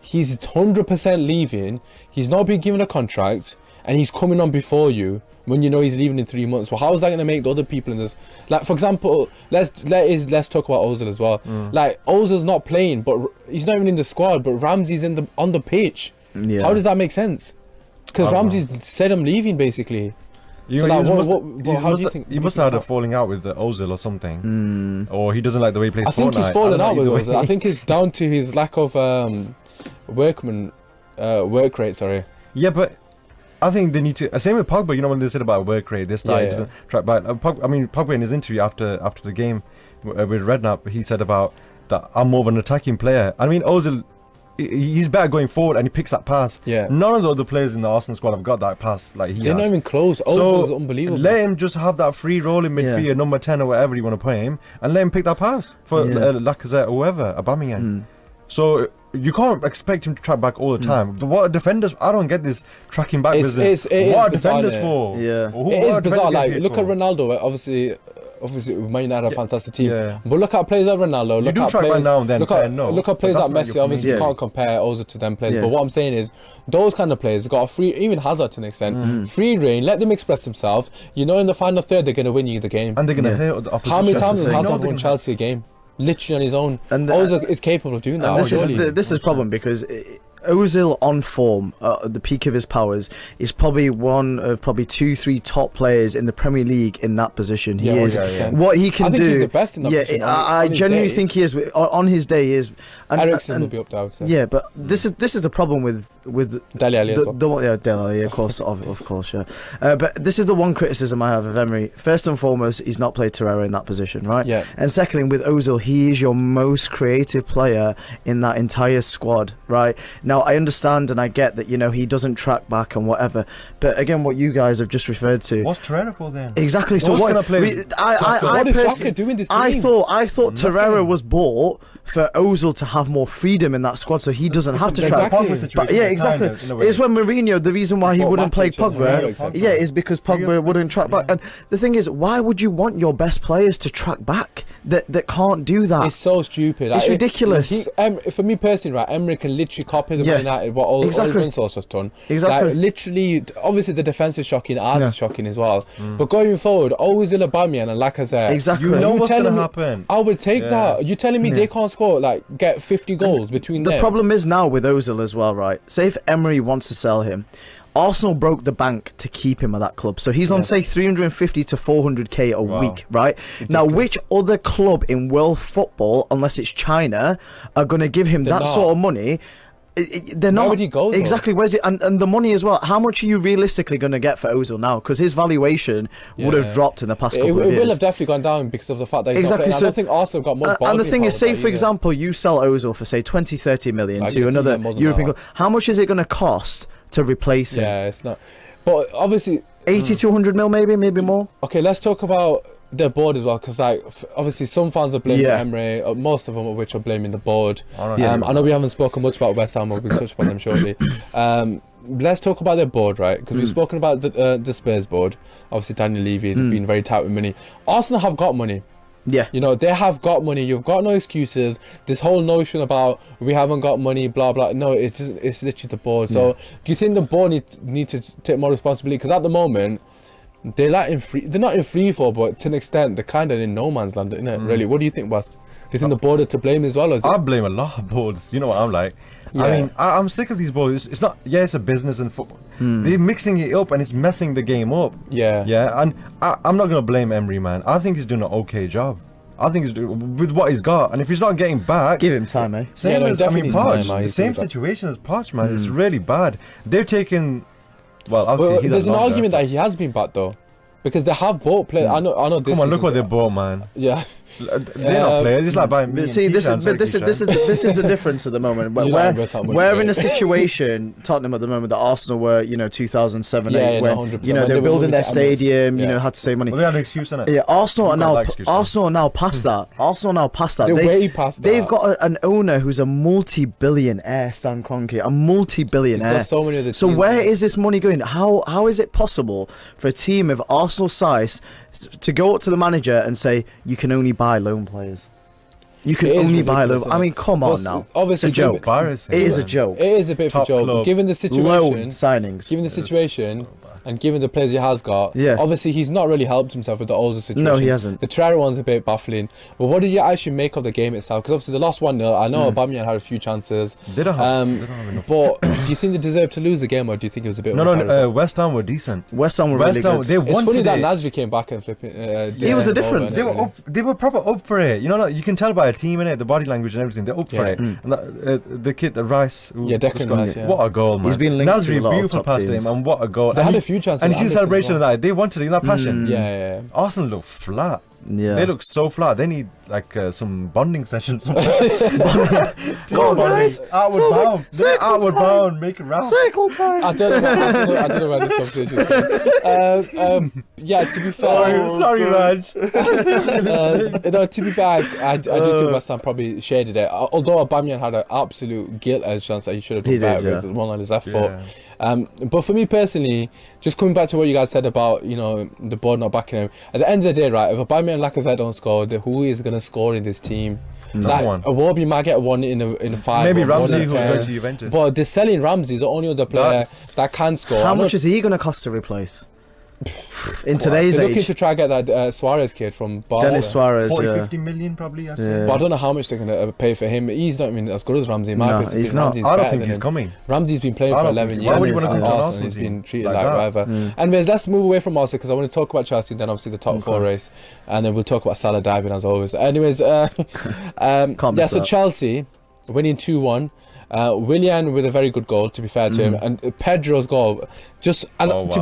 He's 100% leaving, he's not been given a contract, and he's coming on before you when you know he's leaving in 3 months. Well, how is that going to make the other people in this? Like, for example, let's talk about Ozil as well. Like, Ozil's not playing, but he's not even in the squad, but Ramsey's on the pitch. Yeah. How does that make sense? Because Ramsey's said I'm leaving, basically. So, like, how do you think? He must have had a falling out with Ozil or something. Or he doesn't like the way he plays I think he's Fortnite. fallen out with Either way. Ozil. I think it's down to his lack of work rate, sorry. Yeah, but I think they need to. Same with Pogba. You know when they said about work rate, this time Yeah. doesn't track back. Pogba in his interview after the game with Redknapp, he said about that I'm more of an attacking player. I mean, Ozil, he's better going forward, and he picks that pass. Yeah. None of the other players in the Arsenal squad have got that pass like he They're not has. even close. Ozil's unbelievable. Let him just have that free role in midfield, number 10 or whatever you want to play him, and let him pick that pass for Lacazette or whoever, Aubameyang. So you can't expect him to track back all the time. What are defenders? I don't get this tracking back business. It What are is bizarre, defenders innit? for? Yeah. Or It what is are bizarre. defenders Like, paid look for? at Ronaldo. Obviously, we might not have a fantastic team. Yeah. But look at players like Ronaldo. Look do at track players, right now and then, look fair at enough, look at players but like that's not Messi. your Obviously, you community. can't compare Ozil to them players. Yeah. But what I'm saying is, those kind of players got a free, even Hazard to an extent, free reign. Let them express themselves. You know, in the final third, they're going to win you the game. And they're going to hurt the opposition. How many times has the thing. Hazard No, won Chelsea a game? Literally on his own. And Ozil is capable of doing that. And this is surely. the problem because Ozil on form, at the peak of his powers, is probably one of 2-3 top players in the Premier League in that position. He Yeah, is 100%. what he can I think do. he's the best in that yeah, position I on his genuinely day. think he is. On his day, he is. And, Eriksen will be up there, I would say. Yeah, but this is the problem with Dele Alli as well. Dele Alli, of course, of course, yeah. But this is the one criticism I have of Emery. First and foremost, he's not played Torreira in that position, right? Yeah. And secondly, with Ozil, he is your most creative player in that entire squad, right? Now, I understand and I get that, he doesn't track back and whatever. But again, what you guys have just referred to. What's Torreira for then? Exactly. So Who's what? gonna play What is Xhaka doing this I team? thought Torreira was bought for Ozil to have more freedom in that squad, so he doesn't have to track. Exactly. But yeah, exactly. It's when Mourinho, the reason why he Bought wouldn't play Matic and Pogba, Torreira, etc. yeah, is because Pogba wouldn't track back. And the thing is, why would you want your best players to track back? that can't do that. It's so stupid. It's ridiculous. For me personally, right, Emery can literally copy the Man United, what all Solskjaer's just done. Exactly. Like, literally, obviously the defence is shocking, ours is shocking as well. But going forward, always in Aubameyang and Lacazette. Exactly. You know what's going to happen. I would take that. You're telling me they can't score, like, get 50 goals between them? The problem is now with Ozil as well, right? Say if Emery wants to sell him, Arsenal broke the bank to keep him at that club. So he's on, say, 350 to 400k a week, right? Ridiculous. Now, which other club in world football, unless it's China, are going to give him that sort of money? They're not. Where would he go, though? Exactly. Where's it? And the money as well. How much are you realistically going to get for Ozil now? Because his valuation would have dropped in the past couple of years. It will have definitely gone down because of the fact that he's not playing. I don't think Arsenal got more. And the thing is, say for example, you sell Ozil for say 20-30 million to another European club. How much is it going to cost to replace him? Yeah, it's not. But obviously, 80 to 100 mil, maybe more. Okay, let's talk about their board as well, because like obviously some fans are blaming Emery, most of them of which are blaming the board. I know we haven't spoken much about West Ham, but we'll touch upon them shortly. Let's talk about their board, right? Because we've spoken about the Spurs board. Obviously, Daniel Levy being very tight with money. Arsenal have got money. Yeah. You know, they have got money. You've got no excuses. This whole notion about we haven't got money, blah, blah. No, it's literally the board. So do you think the board need to take more responsibility? Because at the moment, they're not in free fall, but to an extent, they're kind of in no man's land, isn't it? Really? What do you think, West? Do you think the board are to blame as well? Or I blame a lot of boards. You know what I'm like. Yeah. I mean, I'm sick of these boards. It's not. Yeah, it's a business and football. They're mixing it up and it's messing the game up. Yeah. Yeah, and I'm not gonna blame Emery, man. I think he's doing an okay job. I think he's doing with what he's got, and if he's not getting back, give him time, eh? Same as Poch. The same situation as Poch, man. It's really bad. They're taking. Well, obviously, there's an argument that he has been back though, because they have bought players. I know. This Come on, look what they bought, man. Yeah. They're not players. It's like buying me. See, this is the difference at the moment. We're in a situation, Tottenham at the moment, that Arsenal were, 2007, 8, when they were building their stadium, had to save money. Well, they had an excuse, innit? Yeah, Arsenal are now past that. Arsenal are now past that. They're way past that. They've got an owner who's a multi-billionaire, Stan Kroenke, a multi-billionaire. He's got so many of the so where is this money going? How is it possible for a team of Arsenal size to go up to the manager and say you can only buy loan players? You can only buy loan. I mean, come on now. Obviously, it's a joke. It is a joke. It is a bit of a joke. Given the situation, loan signings. Given the situation. And given the players he has got, obviously he's not really helped himself with the Ozil situation. No, he hasn't. The Traore one's a bit baffling. But what did you actually make of the game itself? Because obviously they lost 1-0. I know Aubameyang had a few chances. They don't have enough. But do you think they deserved to lose the game, or do you think it was a bit? No. West Ham were decent. West Ham were really good. They it's funny that Nasri came back and flipping. He was the difference. They were proper up for it. You can tell by a team in it, the body language and everything. They're up for it. And the kid, the Rice. Declan Rice. What a goal, man. He's been linked Nasri, to a lot beautiful of top pass to him, and what a goal. They had a few chances. And you see the celebration of that. They wanted it in that passion. Yeah. Arsenal look flat. Yeah. They look so flat. They need like some bonding sessions. Go on, guys. Outward bound. They're outward bound. Make it round. Circle time. I don't know where this conversation is going. Yeah, to be fair. Sorry, Raj. To be fair, I do think West Ham probably shaded it. Although Aubameyang had an absolute gilt-edged chance that he should have done better with one on his left foot. But for me personally, just coming back to what you guys said about the board not backing him, at the end of the day, right, if Aubameyang and Lacazette don't score, who is going to score in this team? No one. Iwobi might get one in a 5. Maybe Ramsey, who's going to Juventus. But they're selling Ramsey, the only other player that can score. How much is he going to cost to replace? In today's they're age, looking to try and get that Suarez kid from Barca. Dennis Suarez, 50 million probably. I'd say. But I don't know how much they're going to pay for him. He's not even as good as Ramsey. He's not. I don't think he's coming. Ramsey's been playing for 11 years. Why would you want to at come to Arsenal? He's been treated like whatever. Anyways, let's move away from Arsenal because I want to talk about Chelsea. Then obviously the top 4 race, and then we'll talk about Salah diving as always. Anyways, so Chelsea winning 2-1. Willian with a very good goal, to be fair to him, and Pedro's goal. To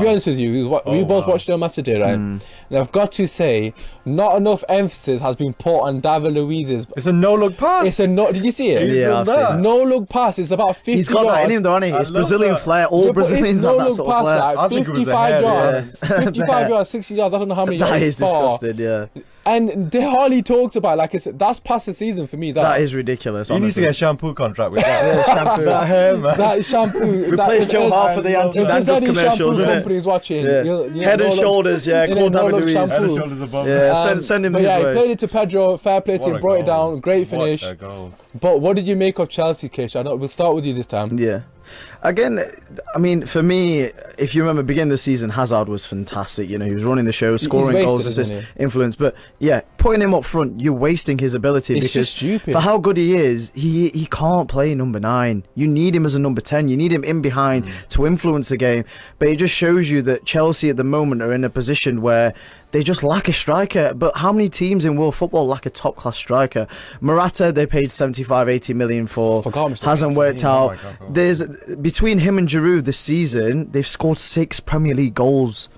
be honest with you, we both watched the match today, right? And I've got to say, not enough emphasis has been put on David Luiz's. It's a no-look pass. Did you see it? Yeah, I've seen it. No-look pass. It's about 50 yards. He's got that in him, though, hasn't he? It's Brazilian flair. All Brazilians have that sort of flair. Right? 55 yards, 55 yards, 60 yards. I don't know how many yards. That is disgusting. Yeah. And they hardly talked about, like I said, that's past the season for me. That is ridiculous. He needs to honestly. get a shampoo contract with that. Yeah, shampoo. That hair, man. That shampoo. Replace if Joe there's- Hart for the if there's anti-dandruff any commercials, shampoo isn't it? companies watching, Yeah. Head and shoulders, yeah. Call David Luiz. Head and shampoo. shoulders above. Yeah, send him But his yeah, he way. played it to Pedro. Fair play to What him. a Brought it goal. down. Great What finish. a goal. But what did you make of Chelsea, Kish? I know we'll start with you this time. Yeah. Again, I mean, for me, if you remember, beginning of the season, Hazard was fantastic. You know, he was running the show, scoring wasted, goals, isn't assists, influence. But yeah, putting him up front, you're wasting his ability It's because just stupid. for how good he is, he can't play number 9. You need him as a number 10. You need him in behind to influence the game. But it just shows you that Chelsea at the moment are in a position where they just lack a striker. But how many teams in world football lack a top class striker? Morata, they paid 75-80 million for. Forgot Mr. Hasn't worked Oh out. my God, bro. There's between him and Giroud this season, they've scored 6 Premier League goals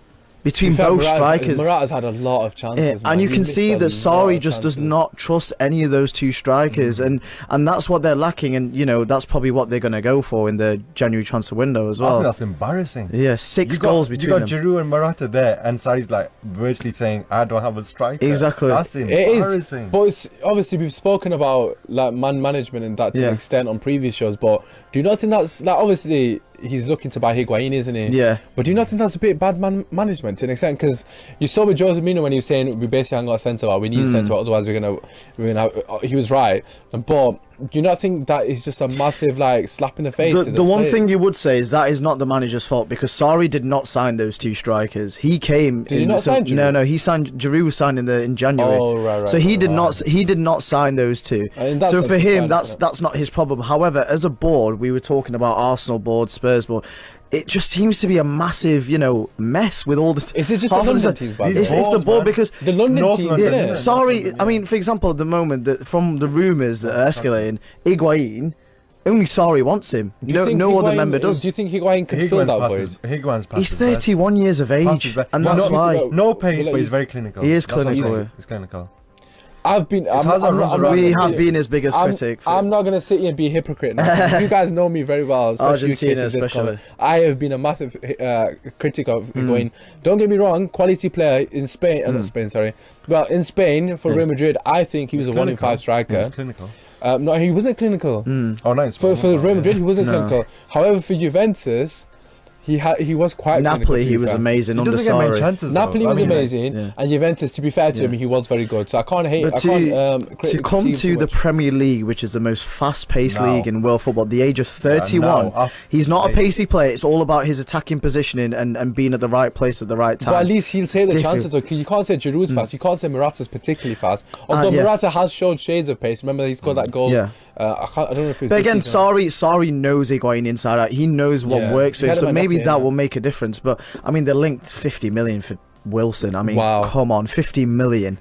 between both strikers. Morata's had a lot of chances, Yeah, man. and you He can missed see a that lot Sarri of just does chances. not trust any of those 2 strikers, and that's what they're lacking. And you know that's probably what they're going to go for in the January transfer window as I think well. that's embarrassing. Yeah, 6 goals between You them. got Giroud and Morata there, and Sarri's like virtually saying, "I don't have a striker." Exactly. That's It is, embarrassing. but it's, obviously we've spoken about like man management and that to Yeah. an extent on previous shows. But do you not think that's like obviously he's looking to buy Higuain, isn't he? Yeah. But do you not think that's a bit bad management to an extent? Because you saw with Jose Mourinho when he was saying we basically haven't got a centre back, we need a centre back, otherwise we're gonna. He was right, but do you not think that is just a massive like slap in the face? to The those one players? thing you would say is that is not the manager's fault because Sarri did not sign those 2 strikers. He came. Did he not sign Giroud? No, he signed. Giroud was signed in January. Oh, right. So he did not. He did not sign those 2. In that So sense, for it's him, fine, that's isn't it? that's not his problem. However, as a board, we were talking about Arsenal board, Spurs board. It just seems to be a massive, mess with all the. Is it just the half of London teams, by the It's way? the Boards, board man. because The London North team, London, isn't yeah, it? yeah. sorry. I mean, for example, at the moment, from the rumours that are escalating, Higuain, only Sarri wants him. Do you think No other Higuain- member does. Do you think Higuain can fill that void? Higuain's past He's his best. 31 years of Past age, his best. and No, that's no, why. No pace, Well, but he's very clinical. He is That's what I'm clinical, saying. yeah. He's clinical. I've been. I'm, Hazard I'm, runs I'm, around I'm, We the have been his biggest critic. I'm not going to sit here and be a hypocrite now. You guys know me very well, especially you, Argentina Kate, with this especially. comment. I have been a massive critic of Higuain. Don't get me wrong, quality player in Spain, not Spain, sorry. Well, in Spain for Real Madrid, I think he was a 1 in 5 striker. He's clinical. No, he wasn't clinical. Oh, no, it's For Real Madrid, he wasn't No. clinical. However, for Juventus, he was quite clinical, Napoli, to be he was fair. amazing He under doesn't get many Sarri. chances. though. Napoli I was mean, like, amazing, yeah. and Juventus, to be fair to him, he was very good. So I can't hate. But I can't to critic come teams to too the much. Premier League, which is the most fast-paced No. league in world football, at the age of 31, no, he's not a pacey player. It's all about his attacking positioning and being at the right place at the right time. But at least he'll take the Different. chances. Though. You can't say Giroud's fast. You can't say Morata's particularly fast. Although yeah. Morata has showed shades of pace. Remember he scored that goal. Yeah. I don't know if it was. But this again, season. Sarri knows Higuain inside out. He knows what Yeah. works for He him, had him so at maybe Napoli, that yeah. will make a difference. But I mean, they linked 50 million for Wilson. I mean, Wow. come on, 50 million.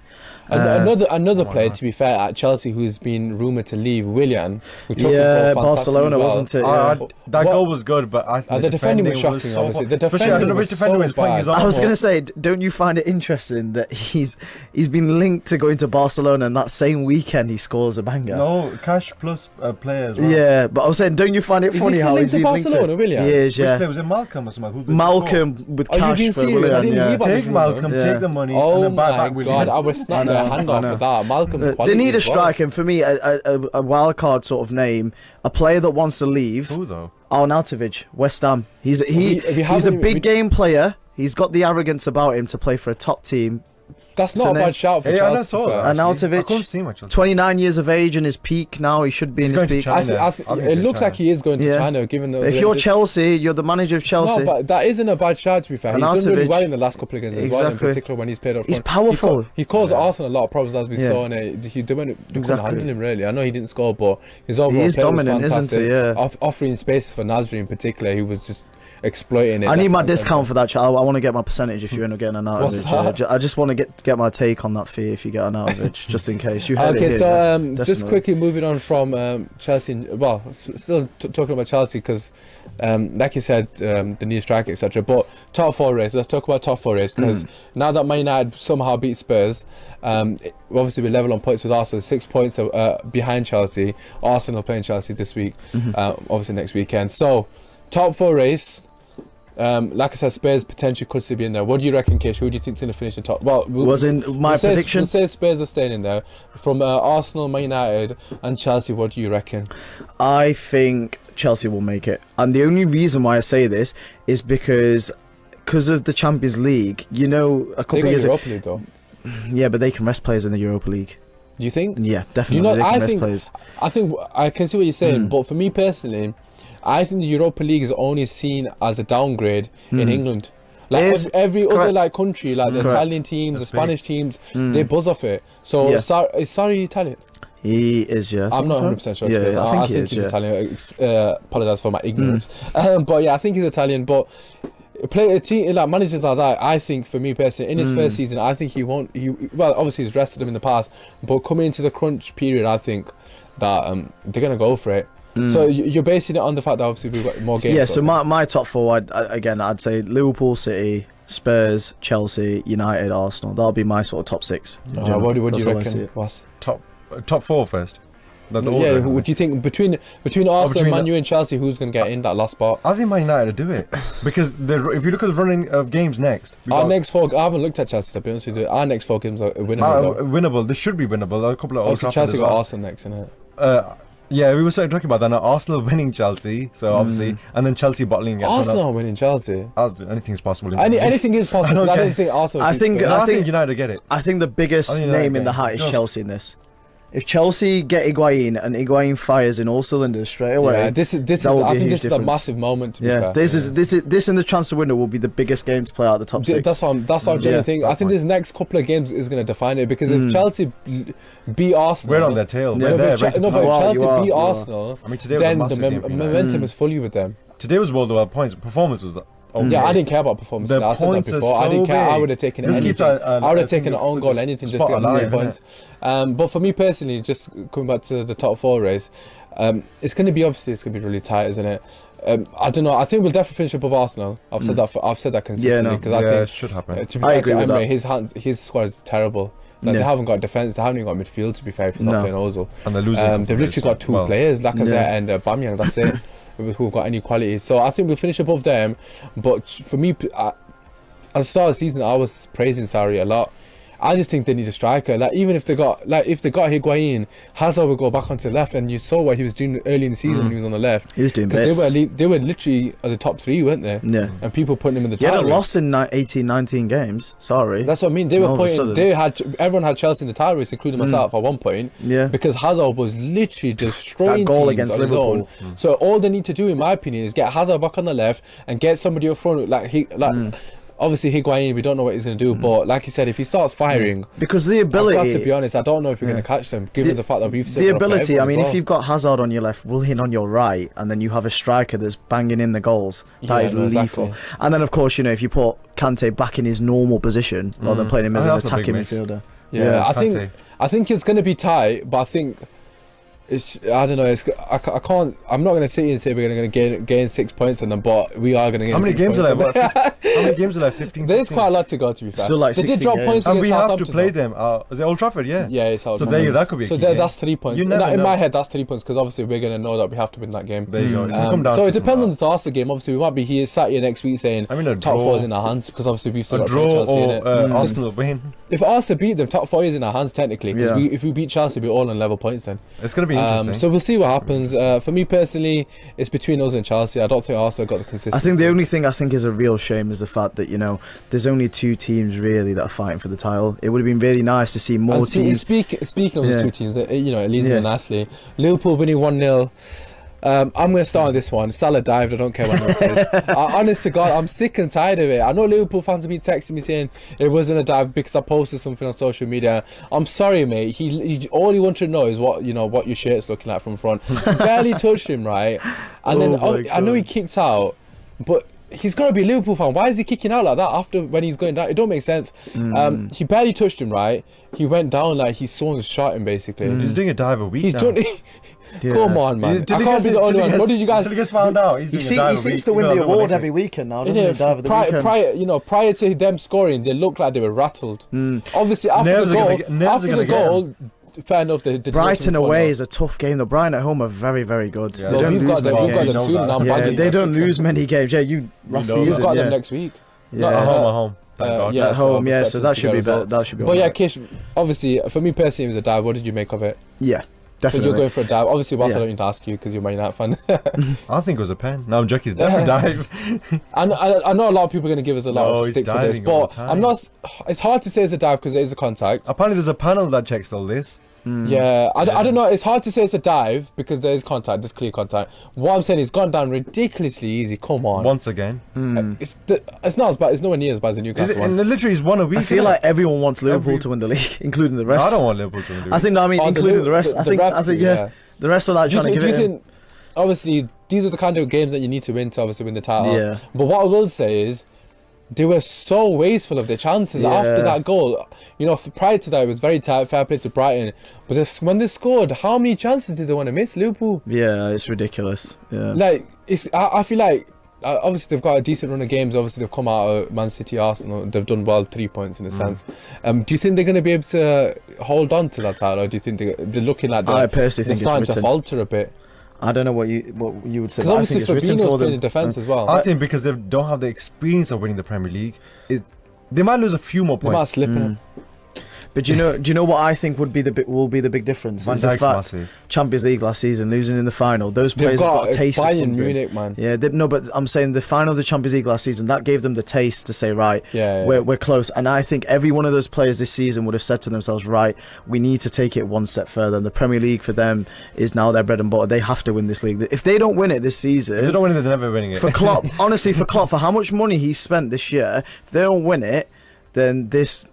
Another my player, God. to be fair, at Chelsea who's been rumoured to leave, Willian. Who took his Yeah, goal Barcelona, fantastically well. wasn't it? Yeah. That What- goal was good, but I think the defending was shocking, so obviously. bad. The Especially, I defending don't know which was defender so was playing bad. his I arm was up. going to say, don't you find it interesting that he's been linked to going to Barcelona and that same weekend he scores a banger? No, cash plus player as well. Yeah, but I was saying, don't you find it Is he funny still how linked he's to been linked Barcelona, William? He is, Which yeah. player was it? Malcolm or something? Who did Malcolm with Are you cash being for serious? I Willian, didn't yeah. hear about Take this Malcolm, Yeah. take the money, Oh and then buy my back William. God, I would snap their hand off for that. Malcolm's quality. They need a as well. striker, and for me, a wild card sort of name, a player that wants to leave. Who though? Arnautovic, West Ham. He's we a haven't- big we- game player. He's got the arrogance about him to play for a top team. That's So not a then- bad shout for Yeah, I Chelsea. never thought to be fair. that. actually. Arnautovic, I couldn't see much. 29 years of age in his peak now. He should be in He's his going to peak. China. It looks like he is going to Yeah. China, given the. If you're Chelsea, you're the manager of Chelsea. No, but that isn't a bad shout, to be fair. He's done really Arnautovic. well in the last couple of games as well, in Exactly. particular when he's played up front. He's powerful. He caused Arsenal a lot of problems, as we Yeah. saw, and they couldn't Exactly. handle him really. I know he didn't score, but his overall is play dominant, was isn't he? fantastic. Yeah. Offering spaces for Nasri in particular, he was just exploiting it. I need my left and discount centre. for that. I want to get my percentage if you end up getting an What's Arnautovic. that? I just want to get my take on that fee if you get an Arnautovic, just in case. You heard it Okay, here, so yeah. just Definitely. quickly moving on from Chelsea. Well, still talking about Chelsea because, like you said, the new striker, etc. But top 4 race. Let's talk about top 4 race because now that Man United somehow beat Spurs, obviously we're level on points with Arsenal, 6 points behind Chelsea. Arsenal playing Chelsea this week, obviously next weekend. So top 4 race. Like I said, Spurs potentially could still be in there. What do you reckon, Kish? Who do you think's going to finish in top? Well, prediction. We'll say Spurs are staying in there. From Arsenal, Man United, and Chelsea, what do you reckon? I think Chelsea will make it, and the only reason why I say this is because of the Champions League. You know, a couple of years ago. Europa League though. Yeah, but they can rest players in the Europa League. Do you think? Yeah, definitely. They can rest players. I think I can see what you're saying, but for me personally, I think the Europa League is only seen as a downgrade in England. Like every other like country, like the Italian teams, the Spanish teams, they buzz off it. So is Sarri Italian? He is, yeah. I'm not 100% sure. Yeah, I think he's Italian. Apologise for my ignorance. But yeah, I think he's Italian. But play a team like managers like that. I think for me personally, in his first season, I think he won't. Well, obviously he's rested him in the past, but coming into the crunch period, I think that they're gonna go for it. So you're basing it on the fact that obviously we've got more games. Yeah. So my top four, I'd say Liverpool, City, Spurs, Chelsea, United, Arsenal. That'll be my sort of top six. What do you reckon? Was top four first. Would you think between Arsenal, Man U, and Chelsea, who's going to get in that last spot? I think Man United will do it because if you look at the running of games next, next four. I haven't looked at Chelsea. To be honest with you, our next 4 games are winnable. Winnable. They should be winnable. A couple of also Chelsea got Arsenal next, innit? Yeah, we were talking about that. Now, Arsenal winning Chelsea, so obviously, and then Chelsea bottling against Arsenal winning Chelsea. Anything's possible. Anything is possible. I don't think Arsenal. I think United get it. I think the biggest name in the hat is Chelsea in this. If Chelsea get Higuain and Higuain fires in all cylinders straight away, I think this is a massive moment. To be fair. This in the transfer window will be the biggest game to play out the top 6. That's what I'm genuinely thinking. I think this next couple of games is going to define it because if Chelsea beat Arsenal, we're on their tail. But if Chelsea beat Arsenal, then the momentum is fully with them. Today was world of points. Performance was. Yeah, I didn't care about performance. I said that before. I didn't care. I would have taken anything. I would have taken an own goal, anything, just to get 3 points. But for me personally, just coming back to the top 4 race, it's going to be really tight, isn't it? I don't know. I think we'll definitely finish above Arsenal. I've said that consistently because I think it should happen. To be fair, his squad is terrible. Like, they haven't got defence, they haven't even got midfield. To be fair, if he's not playing Ozil, and they're losing. They've literally got 2 players, Lacazette and Aubameyang. That's it. Who've got any quality. So I think we'll finish above them. But for me, at the start of the season, I was praising Sarri a lot. I just think they need a striker. Like even if they got Higuain, Hazard would go back onto the left, and you saw what he was doing early in the season when he was on the left. He was doing bits. They were literally at the top 3, weren't they? Yeah. And people putting him in the title race. Lost in 18, 19 games. Sorry. That's what I mean. They were everyone had Chelsea in the title race, including myself at one point. Yeah. Because Hazard was literally destroying that goal teams against on Liverpool. His own. So all they need to do, in my opinion, is get Hazard back on the left and get somebody up front obviously Higuain, we don't know what he's going to do, but like you said, if he starts firing, because the ability, I've got to be honest, I don't know if we're going to catch them, given the fact that we've the ability. I mean, if you've got Hazard on your left, Willian on your right, and then you have a striker that's banging in the goals, that is lethal. Exactly. And then of course, if you put Kante back in his normal position rather than playing him as an attacking midfielder. Yeah, I think it's going to be tight, but I think. I don't know. I can't. I'm not going to sit here and say we're going to gain 6 points on them, but we are going to gain. How many 6 games points are there? How many games are there? 15. There's 16? quite a lot to go. To be fair, still like they did drop points, and we have to play them. them. Is it Old Trafford? Yeah. Yeah, it's Old Trafford. So that could be. So that's 3 points. In my head, that's 3 points because obviously we're going to know that we have to win that game. There you go. So it depends on the Arsenal game. Obviously, we might be sat here next week saying top 4 is in our hands because obviously we've still got Chelsea in it. Arsenal win. If Arsenal beat them, top 4 is in our hands technically. Because if we beat Chelsea, we're all on level points then. It's going to be interesting. So we'll see what happens. For me personally, it's between us and Chelsea. I don't think Arsenal got the consistency. I think the only thing I think is a real shame is the fact that there's only 2 teams really that are fighting for the title. It would have been really nice to see more teams. Speaking of those 2 teams, it leads me nicely. Liverpool winning 1-0. I'm going to start on this one. Salah dived. I don't care what anyone says. Honest to God, I'm sick and tired of it. I know Liverpool fans have been texting me saying it wasn't a dive because I posted something on social media. I'm sorry, mate. He all he wanted to know is what your shirt's looking like from front. Barely touched him, right? And then I know he kicked out, but he's got to be a Liverpool fan. Why is he kicking out like that after when he's going down? It don't make sense. He barely touched him, right? He went down like someone's shot him basically. He's doing a dive a week now. Come on, man. I can't be the only one. What did you guys? Until he gets found out, he seems to win the award every weekend now, doesn't he? Dive at the weekend. Prior to them scoring, they looked like they were rattled. Obviously, after the goal, fair enough. They Brighton away is a tough game. The Brighton at home are very, very good. Yeah. They Well, don't we've lose got them. many We've got games. them soon. Now, Yeah, badly. they don't lose many games. Yeah, last know that. We've season. got yeah. them next week. Yeah. Not At home. Thank God. yeah, At home, yeah. So expect that us to should get be a result. better. That should be. But yeah, alright. Kish, obviously, for me personally, it was a dive. What did you make of it? Yeah, So definitely. you're going for a dive. Obviously, whilst I Yeah. don't need to ask you because you're my United fan. I think it was a pen. No, I'm joking. It's definitely dive. I know a lot of people are going to give us a lot No, of he's stick for this, diving all but the time. I'm not. It's hard to say it's a dive because it is a contact. Apparently, there's a panel that checks all this. Yeah, I don't know. It's hard to say it's a dive because there is contact. There's clear contact. What I'm saying is gone down ridiculously easy. Come on. Once again. It's not as bad. It's nowhere near as bad as the Is Newcastle it, one. and literally, it's one a week. I feel innit? like everyone wants Liverpool Every- to win the league, including the No, rest. I don't want Liverpool to do it. I think. No, I mean, Oh, including the rest. the I think. refs do, Yeah. The rest are like Do you trying to give it. think, obviously, these are the kind of games that you need to win to obviously win the title. Yeah. But what I will say is, they were so wasteful of their chances after Yeah. that goal. You know, prior to that, it was very tight, fair play to Brighton. But when they scored, how many chances did they want to miss, Liverpool? Yeah, it's ridiculous. Yeah. Like, I feel like, obviously they've got a decent run of games. Obviously they've come out of Man City, Arsenal. They've done well, 3 points in a sense. Do you think they're going to be able to hold on to that title, or do you think they're looking like I personally they're think starting it's to written. falter a bit? I don't know what you would say. Because But I obviously think it's written Fabinho's for playing in them. defence as well. I think because they don't have the experience of winning the Premier League, they might lose a few more They might points. slip in it. But do you know what I think will be the big difference? Van Is the Dijk's fact massive. Champions League last season, losing in the final, those They've players have got got a taste of Bayern something. Munich, man. Yeah, no, but I'm saying the final of the Champions League last season, that gave them the taste to say, right, Yeah, we're close. And I think every one of those players this season would have said to themselves, right, we need to take it one step further. And the Premier League for them is now their bread and butter. They have to win this league. If they don't win it this season, If they don't win it, they're never winning it. for Klopp, honestly, for Klopp, for how much money he spent this year, if they don't win it, then this,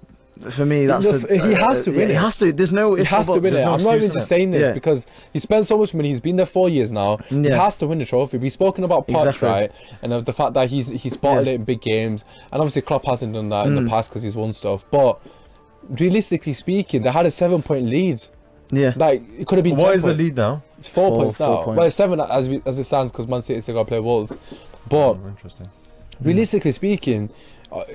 for me, that's He has to win it. He has to. There's no. He has to win it. no I'm not excuse even in just it. saying this Yeah. because he spent so much money. He's been there 4 years now. He Yeah. has to win the trophy. We've spoken about Poch, Exactly. right? And of the fact that he's bottled it in big games. And obviously Klopp hasn't done that in the past because he's won stuff. But realistically speaking, they had a 7-point lead. Yeah. Like, it could have been 10 What is the points. lead now? It's 4 Four- points now. 4 points. Well, it's 7 as it stands because Man City still got to play Wolves. But Interesting. realistically speaking,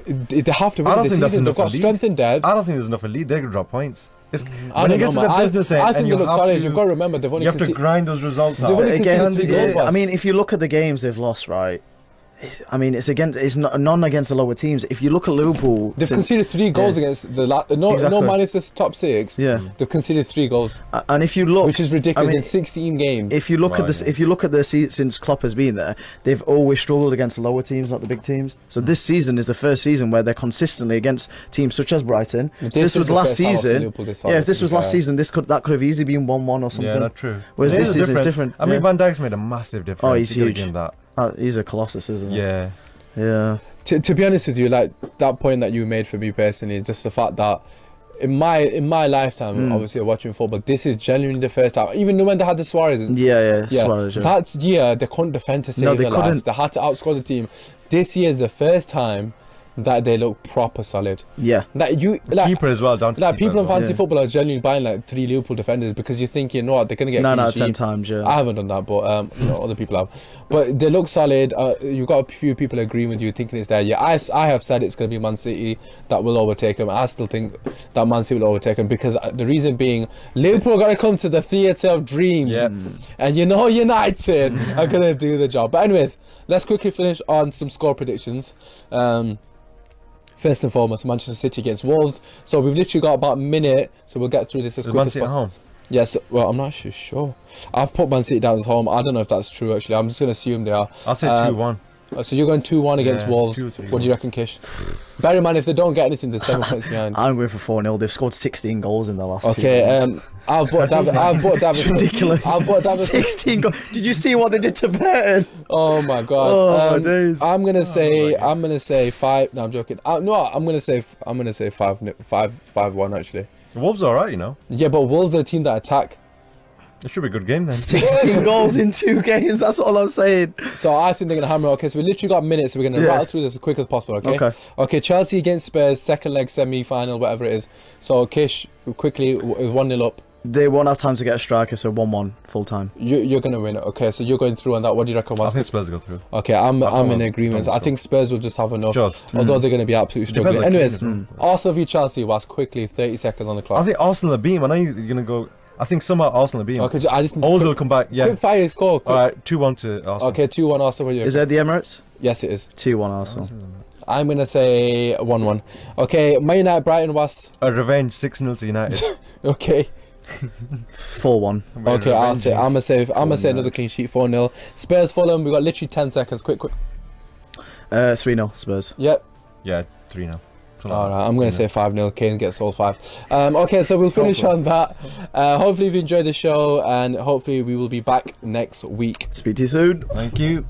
they have to I win don't this think that's season. They've enough got a lead. strength in depth. I don't think there's enough of lead. They're gonna drop points. It's, I when don't it gets know, to the man. business I end, think and they you look have solid. to, You've got to remember they've only you have to conceded- grind those results They've out. only conceded Again, 3 goals. I Bas. mean, if you look at the games they've lost, right? It's none against the lower teams. If you look at Liverpool, They've since- conceded 3 goals yeah. against the no Exactly. minus this top 6. Yeah. They've conceded 3 goals, and if you look, which is ridiculous I mean, in 16 games. if you look at Right, this, yeah. if you look at the since Klopp has been there, they've always struggled against the lower teams, not the big teams. So this season is the first season where they're consistently against teams such as Brighton. If this was the last first time I've seen season. Liverpool this Yeah, solid, if this to was be last fair. season, that could have easily been 1-1 or something. Yeah, not true. Whereas There's this a season it's difference. different. I mean, Yeah. Van Dijk's made a massive difference. Oh, he's You gotta huge. give him that. He's a colossus, isn't he? Yeah. Yeah. To be honest with you, like that point that you made for me personally, just the fact that in my lifetime, obviously watching football, this is genuinely the first time. Even when they had the Suarez, Yeah. Suarez, yeah. that year they couldn't defend to save No, they their lives. couldn't. They had to outscore the team. This year is the first time that they look proper solid. Yeah. Like you, like Keeper as well, down to like keeper people as in well. fantasy Yeah. football are genuinely buying like 3 Liverpool defenders because you think, you know what, they're gonna get 9 clean out of 10 sheet. times, yeah. I haven't done that, but other people have. But they look solid. You've got a few people agreeing with you, thinking it's there. Yeah, I have said it's gonna be Man City that will overtake them. I still think that Man City will overtake them because the reason being, Liverpool are gonna come to the theatre of dreams, Yeah. and you know United are gonna do the job. But anyways, let's quickly finish on some score predictions. First and foremost, Manchester City against Wolves. So we've literally got about a minute, so we'll get through this as Is quick Man as City at possible. home? Yes, well, I'm not actually sure. I've put Man City down as home. I don't know if that's true, actually. I'm just going to assume they are. I'll say Um, 2-1. So you're going 2-1 against Yeah, Wolves. 2-3. What do you reckon, Kish? Bear in mind, if they don't get anything, they're 7 points behind. I'm going for 4-0. They've scored 16 goals in the last Okay, 2 games. I've bought David. It's ridiculous. I've bought David. 16 goals. Did you see what they did to Burton? Oh my god. Oh, my days. I'm gonna say 5. No, I'm joking. No, I'm gonna say 5-1 actually. The Wolves are alright, you know. Yeah, but Wolves are a team that attack. It should be a good game then. 16 goals in 2 games. That's all I'm saying. So I think they're gonna hammer it. Okay, so we literally got minutes, so we're gonna Yeah. rattle through this as quick as possible. Okay. Okay. Okay. Chelsea against Spurs, second leg semi-final, whatever it is. So Kish, quickly, 1-0 up. They won't have time to get a striker, so 1-1 full time. You're gonna win it. Okay, so you're going through on that. What do you reckon? I think Spurs go through. Okay, I'm in agreement. I think Spurs will just have enough. Although they're going to be absolutely struggling. Depends Anyways, Arsenal v Chelsea was quickly 30 seconds on the clock. I think Arsenal are beating. I know you're gonna go. I think somehow Arsenal are beating. Okay, I just Ozil will come back. Yeah. Quick fire score. Quick. All right, 2-1 to Arsenal. Okay, 2-1 Arsenal. Is that the Emirates? Yes, it is. 2-1 Arsenal. I'm gonna say 1-1. Okay, Man United Brighton was A revenge 6-0 to United. okay. 4-1. Okay, I'm gonna say another clean sheet 4-0. Spurs Fulham. We got literally 10 seconds. Quick. 3-0 Spurs. Yep. Yeah, 3-0. Alright, I'm going to say 5-0. Kane gets all 5. Okay, so we'll finish on that. Hopefully, you've enjoyed the show, and hopefully, we will be back next week. Speak to you soon. Thank you.